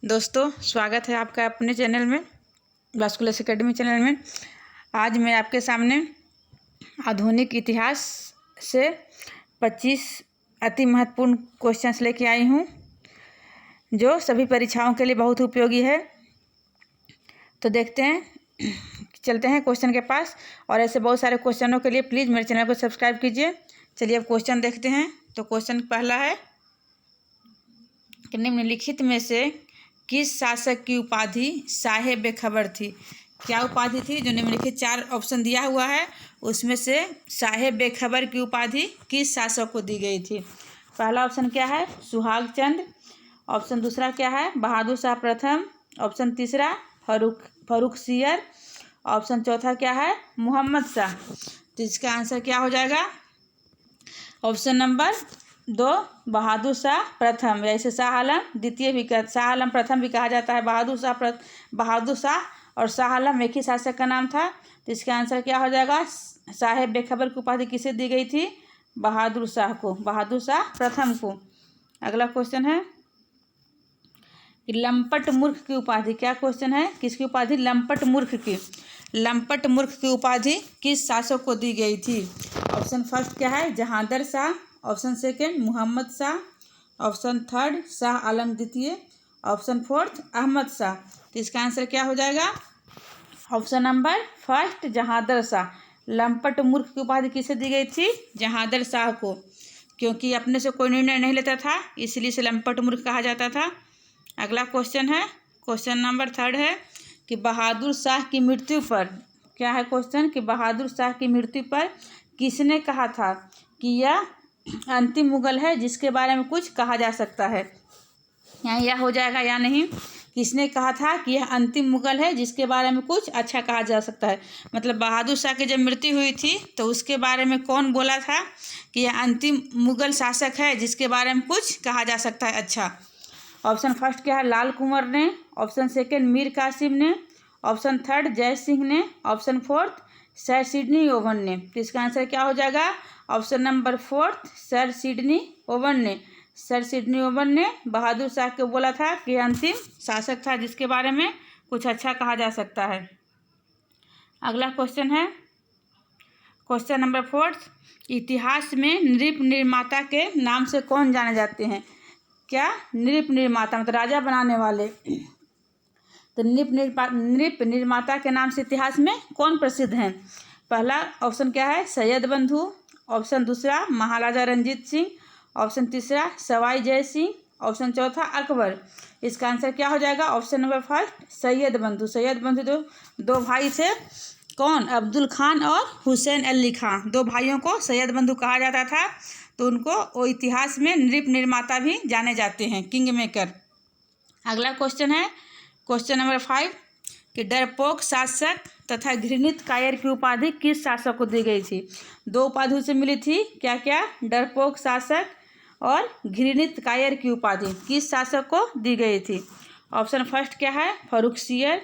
दोस्तों, स्वागत है आपका अपने चैनल में, वास्कुलस एकेडमी चैनल में। आज मैं आपके सामने आधुनिक इतिहास से 25 अति महत्वपूर्ण क्वेश्चंस लेके आई हूँ, जो सभी परीक्षाओं के लिए बहुत उपयोगी है। तो देखते हैं, चलते हैं क्वेश्चन के पास। और ऐसे बहुत सारे क्वेश्चनों के लिए प्लीज़ मेरे चैनल को सब्सक्राइब कीजिए। चलिए अब क्वेश्चन देखते हैं। तो क्वेश्चन पहला है कि निम्नलिखित में से किस शासक की उपाधि साहे बेखबर थी। क्या उपाधि थी? जो निम्नलिखित 4 ऑप्शन दिया हुआ है उसमें से साहे बेखबर की उपाधि किस शासक को दी गई थी। पहला ऑप्शन क्या है? सुहाग चंद। ऑप्शन दूसरा क्या है? बहादुर शाह प्रथम। ऑप्शन तीसरा फर्रुखसियर। ऑप्शन चौथा क्या है? मोहम्मद शाह। तो इसका आंसर क्या हो जाएगा? ऑप्शन नंबर 2 बहादुर शाह प्रथम, या इसे शाह आलम द्वितीय भी शाह आलम प्रथम भी कहा जाता है। बहादुर शाह और शाह आलम एक ही शासक का नाम था। तो इसका आंसर क्या हो जाएगा? साहेब बेखबर की उपाधि किसे दी गई थी? बहादुर शाह को, बहादुर शाह प्रथम को। अगला क्वेश्चन है कि लंपट मूर्ख की उपाधि। क्या क्वेश्चन है? किसकी उपाधि? लंपट मूर्ख की। लंपट मूर्ख की उपाधि किस शासक को दी गई थी? ऑप्शन फर्स्ट क्या है? Jahandar Shah. Option second Mohammad Shah. Option third Shah Alam द्वितीय। Option fourth Ahmad Shah. तो इसका आंसर क्या हो जाएगा? Option number first Jahandar Shah. लंपट मूर्ख की उपाधि किसे दी गई थी? जहांदर शाह को, क्योंकि अपने से कोई निर्णय नहीं लेता था, इसलिए इसे लंपट मूर्ख कहा जाता था। अगला क्वेश्चन है, क्वेश्चन नंबर 3 है कि बहादुर शाह की मृत्यु पर, क्या है क्वेश्चन? कि बहादुर शाह की मृत्यु पर किसने कहा था कि यह अंतिम मुगल है जिसके बारे में कुछ कहा जा सकता है? यहाँ यह हो जाएगा या नहीं? किसने कहा था कि यह अंतिम मुगल है जिसके बारे में कुछ अच्छा कहा जा सकता है? मतलब बहादुर शाह की जब मृत्यु हुई थी तो उसके बारे में कौन बोला था कि यह अंतिम मुगल शासक है जिसके बारे में कुछ कहा जा सकता है अच्छा? ऑप्शन फर्स्ट क्या है? लाल कुंवर ने। ऑप्शन सेकेंड मीर कासिम ने। ऑप्शन थर्ड जय सिंह ने। Option fourth sir Sydney oven ने। तो इसका आंसर क्या हो जाएगा? Option number 4 sir Sydney oven ने। सर सिडनी ओवन ने बहादुर शाह को बोला था कि अंतिम शासक था जिसके बारे में कुछ अच्छा कहा जा सकता है। अगला क्वेश्चन है, क्वेश्चन नंबर 4, इतिहास में नृप निर्माता के नाम से कौन जाने जाते हैं? क्या? नृप निर्माता मतलब राजा बनाने वाले। तो नृप निर्माता के नाम से इतिहास में कौन प्रसिद्ध हैं? पहला ऑप्शन क्या है? सैयद बंधु। ऑप्शन दूसरा महाराजा रंजीत सिंह। ऑप्शन तीसरा सवाई जय सिंह। ऑप्शन चौथा अकबर। इसका आंसर क्या हो जाएगा? ऑप्शन नंबर फर्स्ट सैयद बंधु। सैयद बंधु दो भाई थे, कौन? अब्दुल खान और हुसैन अली खान। 2 भाइयों को सैयद बंधु कहा जाता था, तो उनको वो इतिहास में नृप निर्माता भी जाने जाते हैं, किंग मेकर। अगला क्वेश्चन है, क्वेश्चन नंबर 5 कि डरपोक शासक तथा घृणित कायर की उपाधि किस शासक को दी गई थी? 2 उपाधि से मिली थी, क्या क्या? डरपोक शासक और घृणित कायर की उपाधि किस शासक को दी गई थी? ऑप्शन फर्स्ट क्या है? Farrukhsiyar.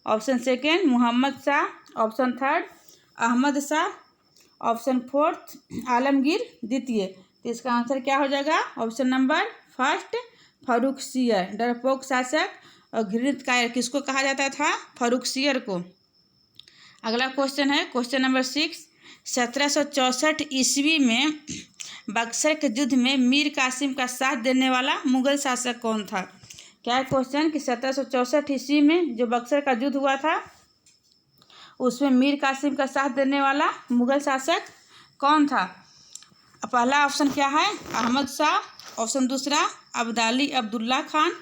Option second Mohammad Shah. Option third Ahmad Shah. Option fourth Alamgir द्वितीय। तो इसका आंसर क्या हो जाएगा? Option number first Farrukhsiyar. डरपोक शासक और घृणित कायर किसको कहा जाता था? फर्रुखसियर को। अगला क्वेश्चन है, क्वेश्चन नंबर 6, 1764 ईस्वी में बक्सर के युद्ध में मीर कासिम का साथ देने वाला मुगल शासक कौन था? क्या है क्वेश्चन? कि 1764 ईस्वी में जो बक्सर का युद्ध हुआ था उसमें मीर कासिम का साथ देने वाला मुगल शासक कौन था? पहला ऑप्शन क्या है? अहमद शाह। ऑप्शन दूसरा अब्दाली अब्दुल्ला खान।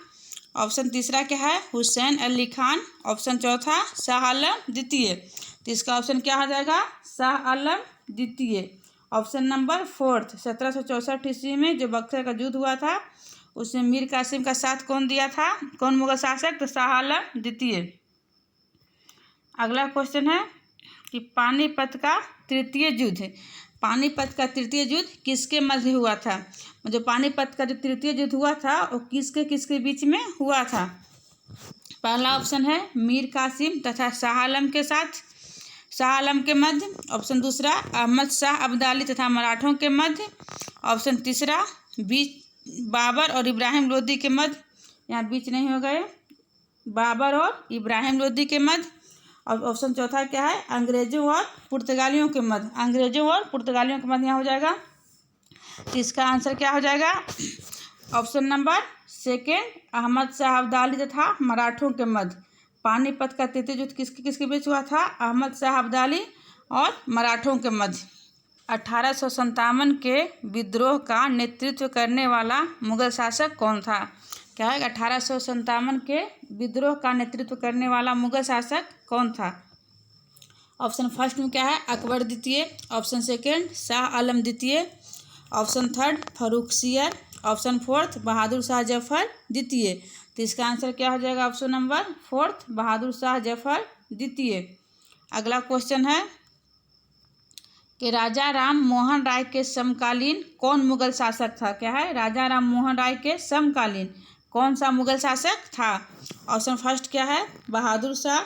ऑप्शन तीसरा क्या है? हुसैन अली खान। ऑप्शन चौथा शाह आलम द्वितीय। तो इसका ऑप्शन क्या हो जाएगा? शाह आलम द्वितीय। ऑप्शन नंबर 4, 1764 ईस्वी में जो बक्सर का युद्ध हुआ था उसमें मीर कासिम का साथ कौन दिया था? कौन मुगल शासक? तो शाह आलम द्वितीय। अगला क्वेश्चन है कि पानीपत का तृतीय युद्ध, पानीपत का तृतीय युद्ध किसके मध्य हुआ था? जो पानीपत का जो तृतीय युद्ध हुआ था वो किसके किसके बीच में हुआ था? पहला ऑप्शन है मीर कासिम तथा शाह आलम के साथ, शाह आलम के मध्य। ऑप्शन दूसरा अहमद शाह अब्दाली तथा मराठों के मध्य। ऑप्शन तीसरा बीच बाबर और इब्राहिम लोदी के मध्य, यहाँ बीच नहीं हो गए। बाबर और इब्राहिम लोदी के मध्य। और ऑप्शन चौथा क्या है, अंग्रेजों और पुर्तगालियों के मध्य। अंग्रेजों और पुर्तगालियों के मध्य यहाँ हो जाएगा। तो इसका आंसर क्या हो जाएगा, option number second, Ahmad Shah Abdali तथा मराठों के मध्य। पानीपत का तृतीय युद्ध किसके किसके बीच हुआ था, अहमद शाह अब्दाली और मराठों के मध्य। 1857 के विद्रोह का नेतृत्व करने वाला मुगल शासक कौन था। क्या है, 1857 के विद्रोह का नेतृत्व करने वाला मुगल शासक कौन था। ऑप्शन फर्स्ट में क्या है, अकबर द्वितीय। ऑप्शन सेकेंड, शाह आलम द्वितीय। Option third, Farrukhsiyar. Option fourth, Bahadur Shah Zafar द्वितीय। तो इसका आंसर क्या हो जाएगा, option number fourth, Bahadur Shah Zafar द्वितीय। अगला क्वेश्चन है कि राजा राम मोहन राय के समकालीन कौन मुगल शासक था। क्या है, राजा राम मोहन राय के समकालीन कौन सा मुगल शासक था। ऑप्शन फर्स्ट क्या है, Bahadur Shah.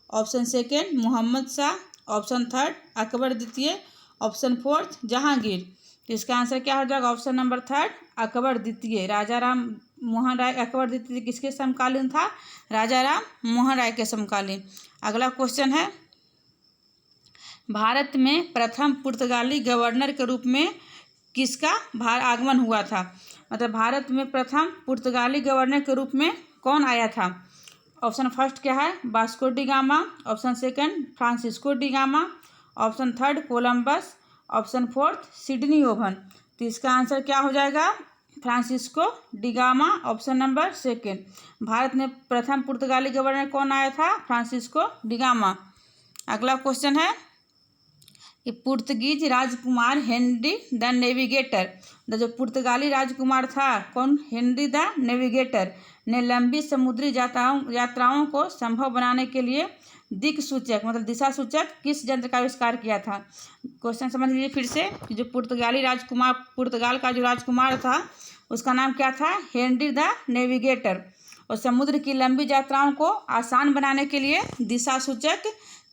Option second, Mohammad Shah. Option third, Akbar द्वितीय। Option fourth, Jahangir. तो इसका आंसर क्या हो जाएगा, ऑप्शन नंबर थर्ड, अकबर द्वितीय। राजा राम मोहन राय अकबर द्वितीय किसके समकालीन था, राजा राम मोहन राय के समकालीन। अगला क्वेश्चन है, भारत में प्रथम पुर्तगाली गवर्नर के रूप में किसका आगमन हुआ था। मतलब भारत में प्रथम पुर्तगाली गवर्नर के रूप में कौन आया था। ऑप्शन फर्स्ट क्या है, Vasco D gamma. Option second, Francisco de gamma. Option third, Columbus. Option fourth, Sydney oven. तो इसका आंसर क्या हो जाएगा, Francisco de gamma. Option number second, Bharat में प्रथम पुर्तगाली गवर्नर कौन आया था, फ्रांसिस्को डी गामा। अगला क्वेश्चन है कि Portuguese Rajkumar Henry the navigator, जो पुर्तगाली राजकुमार था कौन, हेनरी द नेविगेटर ने लंबी समुद्री यात्राओं को संभव बनाने के लिए दिक् सूचक मतलब दिशा सूचक किस यंत्र का आविष्कार किया था। क्वेश्चन समझ लीजिए फिर से, जो पुर्तगाल का जो राजकुमार था उसका नाम क्या था, हेनरी द नेविगेटर। और समुद्र की लंबी यात्राओं को आसान बनाने के लिए दिशा सूचक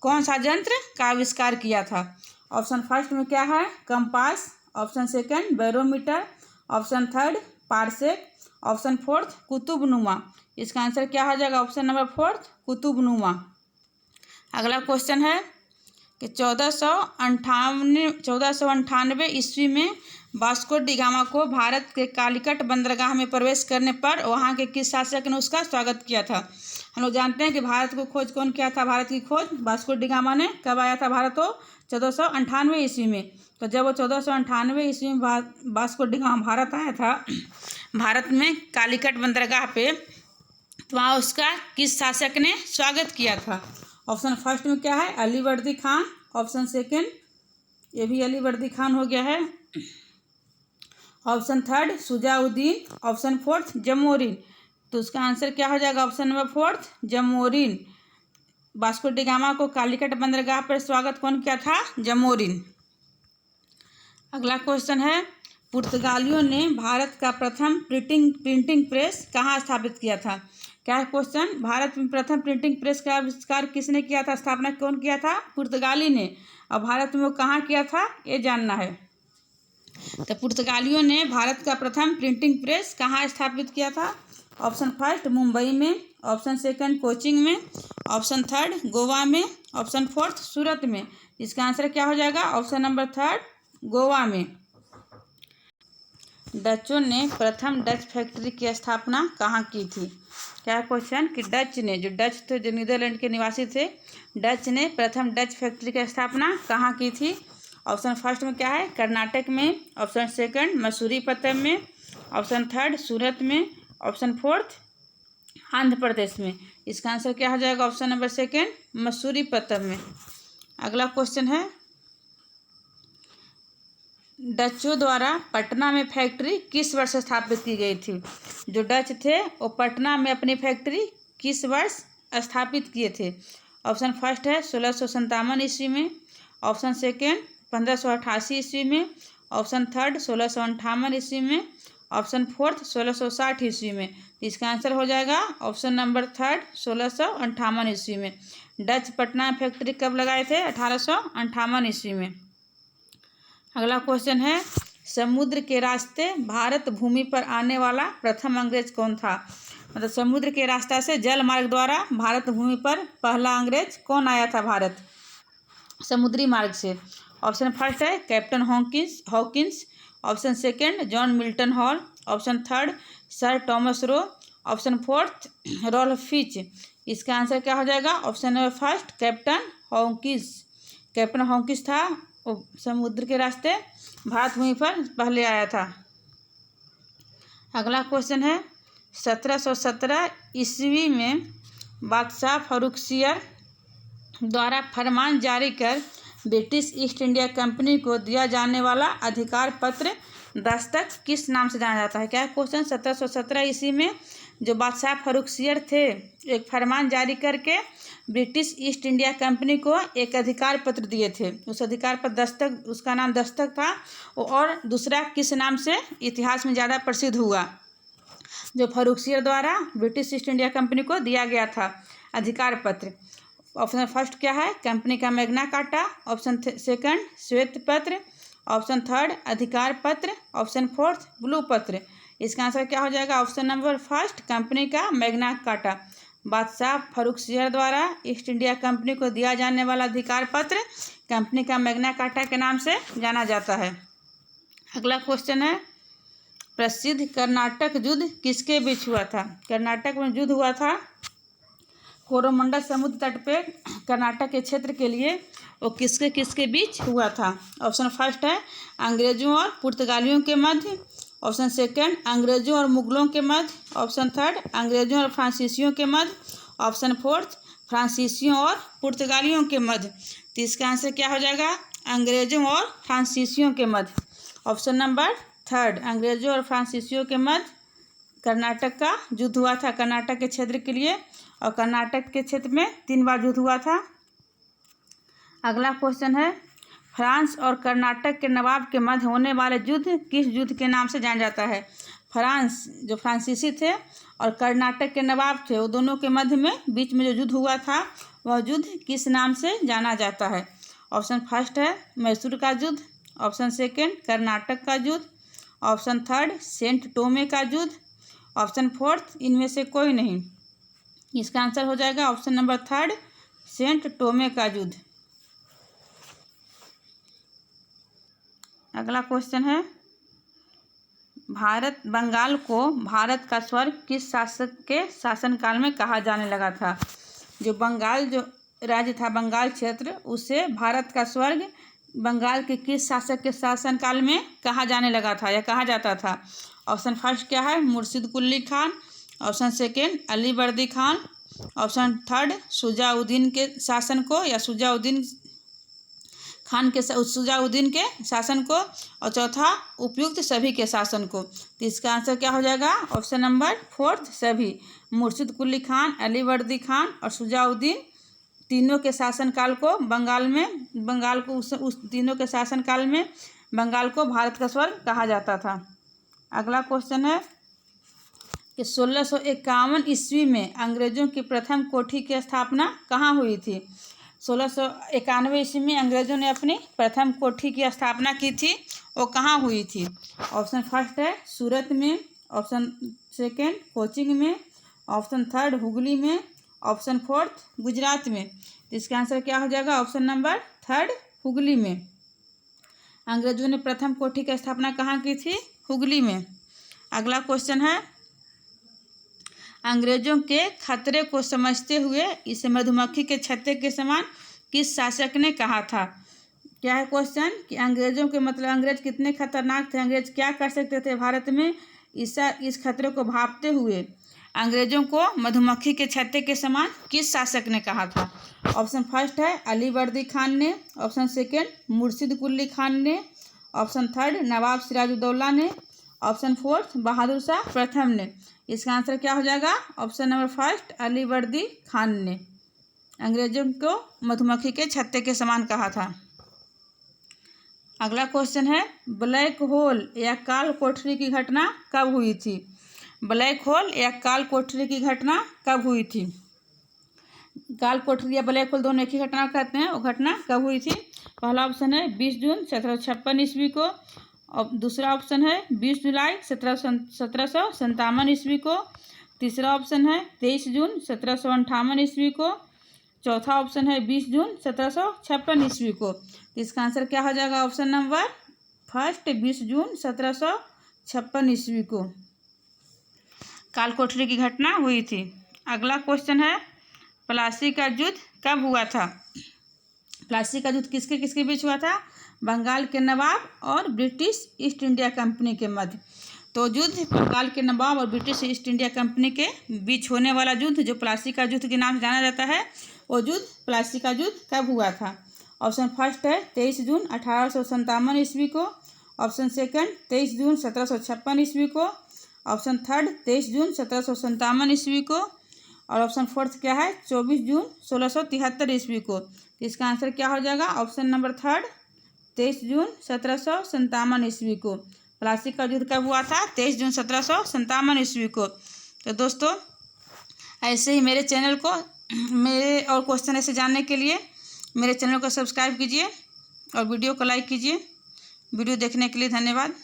कौन सा यंत्र का आविष्कार किया था। ऑप्शन फर्स्ट में क्या है, compass. Option second, barometer. Option third, parsec. Option fourth, कुतुबनुमा। इसका आंसर क्या हो जाएगा, ऑप्शन नंबर फोर्थ, कुतुबनुमा। अगला क्वेश्चन है कि 1498 ईस्वी में वास्को डी गामा को भारत के कालीकट बंदरगाह में प्रवेश करने पर वहाँ के किस शासक ने उसका स्वागत किया था। हम लोग जानते हैं कि भारत को खोज कौन किया था, भारत की खोज वास्को डी गामा ने कब आया था भारत को, 1498 ईस्वी में। तो जब वो 1498 ईस्वी में वास्को डी गामा भारत आया था, भारत में कालीकट बंदरगाह पे, तो वहाँ उसका किस शासक ने स्वागत किया था। ऑप्शन फर्स्ट में क्या है, अलीवर्दी खान। ऑप्शन सेकंड, ये भी अलीवर्दी खान हो गया है। Option third, Shujauddin. Option fourth, Zamorin. तो उसका आंसर क्या हो जाएगा, option number fourth, Zamorin. Vasco D gamma को कालीकट बंदरगाह पर स्वागत कौन किया था, जमोरिन। अगला क्वेश्चन है, पुर्तगालियों ने भारत का प्रथम प्रिंटिंग प्रेस कहाँ स्थापित किया था। क्या है क्वेश्चन, भारत में प्रथम प्रिंटिंग प्रेस का आविष्कार किसने किया था, स्थापना कौन किया था, पुर्तगाली ने। और भारत में वो कहाँ किया था, ये जानना है। तो पुर्तगालियों ने भारत का प्रथम प्रिंटिंग प्रेस कहाँ स्थापित किया था। ऑप्शन फर्स्ट, मुंबई में। ऑप्शन सेकंड, कोचिंग में। ऑप्शन थर्ड, गोवा में। ऑप्शन फोर्थ, सूरत में। इसका आंसर क्या हो जाएगा, ऑप्शन नंबर थर्ड, गोवा में। डचों ने प्रथम डच फैक्ट्री की स्थापना कहाँ की थी। क्या क्वेश्चन कि डच ने, जो डच थे, जो नीदरलैंड के निवासी थे, डच ने प्रथम डच फैक्ट्री की स्थापना कहाँ की थी। ऑप्शन फर्स्ट में क्या है, कर्नाटक में। ऑप्शन सेकंड, मसूरीपट्टनम में। ऑप्शन थर्ड, सूरत में। ऑप्शन फोर्थ, आंध्र प्रदेश में। इसका आंसर क्या हो जाएगा, ऑप्शन नंबर सेकंड, मसूरीपट्टनम में। अगला क्वेश्चन है, डचों द्वारा पटना में फैक्ट्री किस वर्ष स्थापित की गई थी। जो डच थे वो पटना में अपनी फैक्ट्री किस वर्ष स्थापित किए थे। ऑप्शन फर्स्ट है 1657 ईस्वी में। ऑप्शन सेकेंड 1588 ईस्वी में। ऑप्शन थर्ड 1658 ईस्वी में। ऑप्शन फोर्थ 1660 ईस्वी में। इसका आंसर हो जाएगा ऑप्शन नंबर थर्ड 1658 ईस्वी में। डच पटना फैक्ट्री कब लगाए थे, 1858 ईस्वी में। अगला क्वेश्चन है, समुद्र के रास्ते भारत भूमि पर आने वाला प्रथम अंग्रेज कौन था। मतलब समुद्र के रास्ता से जल मार्ग द्वारा भारत भूमि पर पहला अंग्रेज कौन आया था भारत? समुद्री मार्ग से। ऑप्शन फर्स्ट है captain Hawkins. Option second John Milton Hall. Option third sir Thomas Roe. Option fourth Ralph Fitch. इसका आंसर क्या हो जाएगा? Option number first captain Hawkins. Captain Hawkins था वो समुद्र के रास्ते भारत भूमि पर पहले आया था। अगला क्वेश्चन है 1717 ईस्वी में बादशाह फर्रुखसियर द्वारा फरमान जारी कर ब्रिटिश ईस्ट इंडिया कंपनी को दिया जाने वाला अधिकार पत्र दस्तक किस नाम से जाना जाता है? क्या है क्वेश्चन? 1717 ईस्वी में जो बादशाह फर्रुखसियर थे एक फरमान जारी करके ब्रिटिश ईस्ट इंडिया कंपनी को एक अधिकार पत्र दिए थे। उस अधिकार पर दस्तक, उसका नाम दस्तक था। और दूसरा किस नाम से इतिहास में ज़्यादा प्रसिद्ध हुआ? जो फर्रुखसियर द्वारा ब्रिटिश ईस्ट इंडिया कंपनी को दिया गया था अधिकार पत्र। ऑप्शन फर्स्ट क्या है? कंपनी का मैग्ना कार्टा। ऑप्शन सेकंड श्वेत पत्र। ऑप्शन थर्ड अधिकार पत्र। ऑप्शन फोर्थ ब्लू पत्र। इसका आंसर क्या हो जाएगा? ऑप्शन नंबर फर्स्ट कंपनी का मैग्ना कार्टा। बादशाह फर्रुखसियर द्वारा ईस्ट इंडिया कंपनी को दिया जाने वाला अधिकार पत्र कंपनी का मैग्ना कार्टा के नाम से जाना जाता है। अगला क्वेश्चन है प्रसिद्ध कर्नाटक युद्ध किसके बीच हुआ था? कर्नाटक में युद्ध हुआ था कोरोमंडल समुद्र तट पे कर्नाटक के क्षेत्र के लिए। वो किसके बीच हुआ था? ऑप्शन फर्स्ट है अंग्रेजों और पुर्तगालियों के मध्य। ऑप्शन सेकंड अंग्रेजों और मुगलों के मध्य। ऑप्शन थर्ड अंग्रेजों और फ्रांसीसियों के मध्य। ऑप्शन फोर्थ फ्रांसीसियों और पुर्तगालियों के मध्य। तो इसका आंसर क्या हो जाएगा? अंग्रेजों और फ्रांसीसियों के मध्य। ऑप्शन नंबर थर्ड अंग्रेजों और फ्रांसीसियों के मध्य कर्नाटक का युद्ध हुआ था कर्नाटक के क्षेत्र के लिए। और कर्नाटक के क्षेत्र में 3 बार युद्ध हुआ था। अगला क्वेश्चन है फ्रांस और कर्नाटक के नवाब के मध्य होने वाले युद्ध किस युद्ध के नाम से जाना जाता है? फ्रांस जो फ्रांसीसी थे और कर्नाटक के नवाब थे वो दोनों के मध्य में बीच में जो युद्ध हुआ था वह युद्ध किस नाम से जाना जाता है? ऑप्शन फर्स्ट है मैसूर का युद्ध। ऑप्शन सेकंड कर्नाटक का युद्ध। ऑप्शन थर्ड सेंट टोमे का युद्ध। ऑप्शन फोर्थ इनमें से कोई नहीं। इसका आंसर हो जाएगा option number third Saint Thome का युद्ध। अगला क्वेश्चन है बंगाल को भारत का स्वर्ग किस शासक के शासनकाल में कहा जाने लगा था? जो बंगाल जो राज्य था बंगाल क्षेत्र उसे भारत का स्वर्ग बंगाल के किस शासक के शासनकाल में कहा जाने लगा था या कहा जाता था? ऑप्शन फर्स्ट क्या है? मुर्शिद कुली खान। ऑप्शन सेकेंड अली वर्दी खान। ऑप्शन थर्ड शुजाउद्दीन के शासन को या शुजाउद्दीन के शासन को। और चौथा उपयुक्त सभी के शासन को। तो इसका आंसर क्या हो जाएगा? ऑप्शन नंबर फोर्थ सभी। मुर्शिद कुली खान, अली वर्दी खान और शुजाउद्दीन तीनों के शासनकाल को बंगाल को उस तीनों के शासनकाल में बंगाल को भारत का स्वर्ग कहा जाता था। अगला क्वेश्चन है कि 1651 ईस्वी में अंग्रेजों की प्रथम कोठी की स्थापना कहाँ हुई थी? 1691 ईस्वी में अंग्रेजों ने अपनी प्रथम कोठी की स्थापना की थी। वो कहाँ हुई थी? ऑप्शन फर्स्ट है सूरत में। ऑप्शन सेकंड कोचिंग में। ऑप्शन थर्ड हुगली में। ऑप्शन फोर्थ गुजरात में। तो इसका आंसर क्या हो जाएगा? ऑप्शन नंबर थर्ड हुगली में। अंग्रेजों ने प्रथम कोठी की स्थापना कहाँ की थी? हुगली में। अगला क्वेश्चन है अंग्रेजों के खतरे को समझते हुए इसे मधुमक्खी के छत्ते के समान किस शासक ने कहा था? क्या है क्वेश्चन कि अंग्रेजों के मतलब अंग्रेज कितने खतरनाक थे, अंग्रेज क्या कर सकते थे भारत में, इस खतरे को भांपते हुए अंग्रेजों को मधुमक्खी के छत्ते के समान किस शासक ने कहा था? ऑप्शन फर्स्ट है अली वर्दी खान ने। ऑप्शन सेकंड मुर्शिद कुली खान ने। ऑप्शन थर्ड नवाब सिराजुद्दौला ने। ऑप्शन फोर्थ बहादुर शाह प्रथम ने। इसका आंसर क्या हो जाएगा? ऑप्शन नंबर फर्स्ट अली वर्दी खान ने अंग्रेजों को मधुमक्खी के छत्ते के समान कहा था। अगला क्वेश्चन है ब्लैक होल या काल कोठरी की घटना कब हुई थी? ब्लैक होल या काल कोठरी की घटना कब हुई थी? काल कोठरी या ब्लैक होल दोनों एक ही घटना कहते हैं। वो घटना कब हुई थी? पहला ऑप्शन है 20 जून 1756 ईस्वी को। और दूसरा ऑप्शन है 20 जुलाई 1757 ईस्वी को। तीसरा ऑप्शन है 23 जून 1758 ईस्वी को। चौथा ऑप्शन है 20 जून 1756 ईस्वी को। तो इसका आंसर क्या हो जाएगा? ऑप्शन नंबर फर्स्ट 20 जून 1756 ईस्वी को काल कोठरी की घटना हुई थी। अगला क्वेश्चन है प्लासी का युद्ध कब हुआ था? प्लासी का युद्ध किसके किसके बीच हुआ था? बंगाल के नवाब और ब्रिटिश ईस्ट इंडिया कंपनी के मध्य। तो युद्ध बंगाल के नवाब और ब्रिटिश ईस्ट इंडिया कंपनी के बीच होने वाला युद्ध जो प्लासी का युद्ध के नाम से जाना जाता है, वो युद्ध प्लासी का युद्ध कब हुआ था? ऑप्शन फर्स्ट है 23 जून 1857 ईस्वी को। ऑप्शन सेकंड 23 जून 1756 ईस्वी को। ऑप्शन थर्ड 23 जून 1757 ईस्वी को। और ऑप्शन फोर्थ क्या है? 24 जून 1673 ईस्वी को। तो इसका आंसर क्या हो जाएगा? ऑप्शन नंबर थर्ड 23 जून 1757 ईस्वी को। प्लासी का युद्ध कब हुआ था? 23 जून 1757 ईस्वी को। तो दोस्तों ऐसे ही मेरे चैनल को मेरे और क्वेश्चन ऐसे जानने के लिए मेरे चैनल को सब्सक्राइब कीजिए और वीडियो को लाइक कीजिए। वीडियो देखने के लिए धन्यवाद।